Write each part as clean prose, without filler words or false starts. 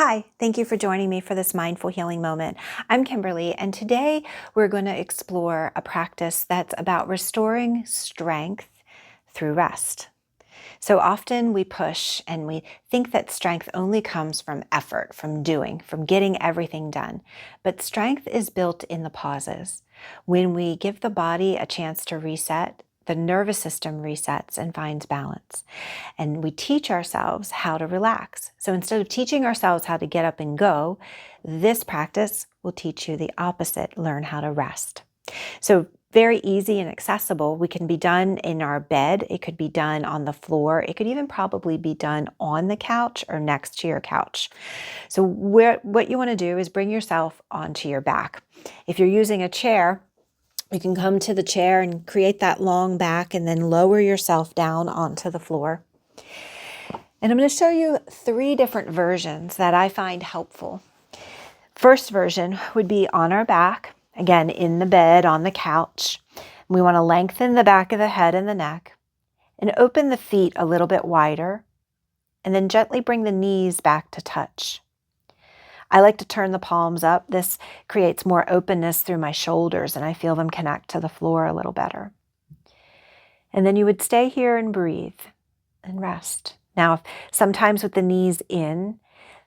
Hi, thank you for joining me for this mindful healing moment. I'm Kimberly, and today we're going to explore a practice that's about restoring strength through rest. So often we push and we think that strength only comes from effort, from doing, from getting everything done. But strength is built in the pauses. When we give the body a chance to reset, the nervous system resets and finds balance. And we teach ourselves how to relax. So instead of teaching ourselves how to get up and go, this practice will teach you the opposite, learn how to rest. So very easy and accessible. We can be done in our bed. It could be done on the floor. It could even probably be done on the couch or next to your couch. So what you want to do is bring yourself onto your back. If you're using a chair, you can come to the chair and create that long back and then lower yourself down onto the floor. And I'm going to show you 3 different versions that I find helpful. First version would be on our back, again, in the bed, on the couch. We want to lengthen the back of the head and the neck and open the feet a little bit wider and then gently bring the knees back to touch. I like to turn the palms up. This creates more openness through my shoulders and I feel them connect to the floor a little better. And then you would stay here and breathe and rest. Now, sometimes with the knees in,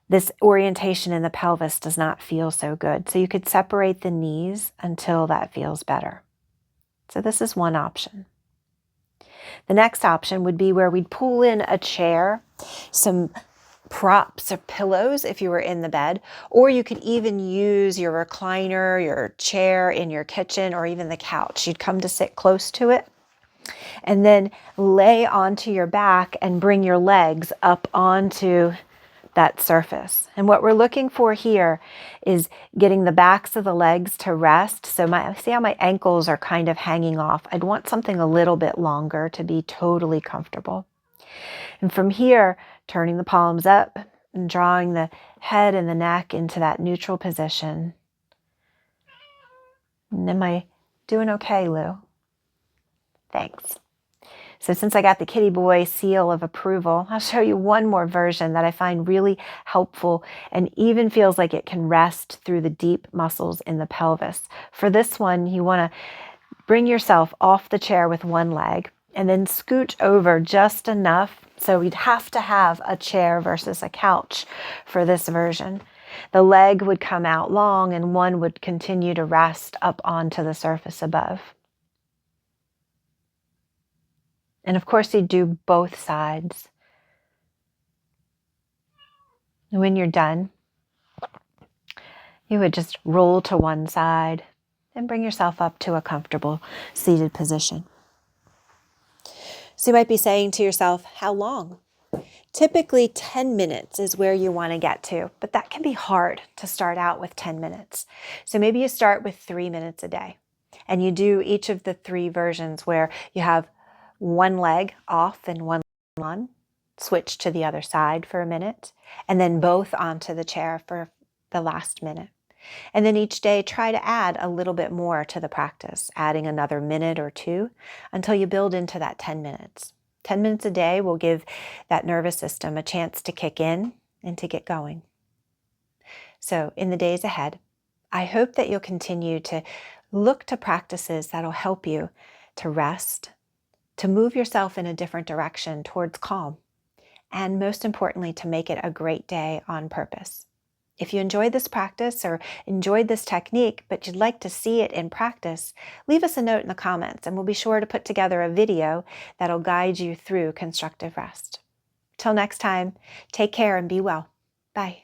this orientation in the pelvis does not feel so good. So you could separate the knees until that feels better. So this is one option. The next option would be where we'd pull in a chair, some props or pillows if you were in the bed, or you could even use your recliner, your chair in your kitchen, or even the couch. You'd come to sit close to it and then lay onto your back and bring your legs up onto that surface. And what we're looking for here is getting the backs of the legs to rest. So see how my ankles are kind of hanging off. I'd want something a little bit longer to be totally comfortable. And from here, turning the palms up and drawing the head and the neck into that neutral position. And am I doing okay, Lou? Thanks. So since I got the kitty boy seal of approval, I'll show you one more version that I find really helpful and even feels like it can rest through the deep muscles in the pelvis. For this one, you want to bring yourself off the chair with one leg and then scooch over just enough. So we'd have to have a chair versus a couch for this version. The leg would come out long and one would continue to rest up onto the surface above. And of course, you do both sides. And when you're done, you would just roll to one side and bring yourself up to a comfortable seated position. So you might be saying to yourself, how long? Typically 10 minutes is where you want to get to, but that can be hard to start out with 10 minutes. So maybe you start with 3 minutes a day and you do each of the 3 versions where you have one leg off and one on, switch to the other side for a minute, and then both onto the chair for the last minute. And then each day, try to add a little bit more to the practice, adding another minute or 2 until you build into that 10 minutes. 10 minutes a day will give that nervous system a chance to kick in and to get going. So in the days ahead, I hope that you'll continue to look to practices that'll help you to rest, to move yourself in a different direction towards calm, and most importantly, to make it a great day on purpose. If you enjoyed this practice or enjoyed this technique, but you'd like to see it in practice, leave us a note in the comments and we'll be sure to put together a video that'll guide you through constructive rest. Till next time, take care and be well. Bye.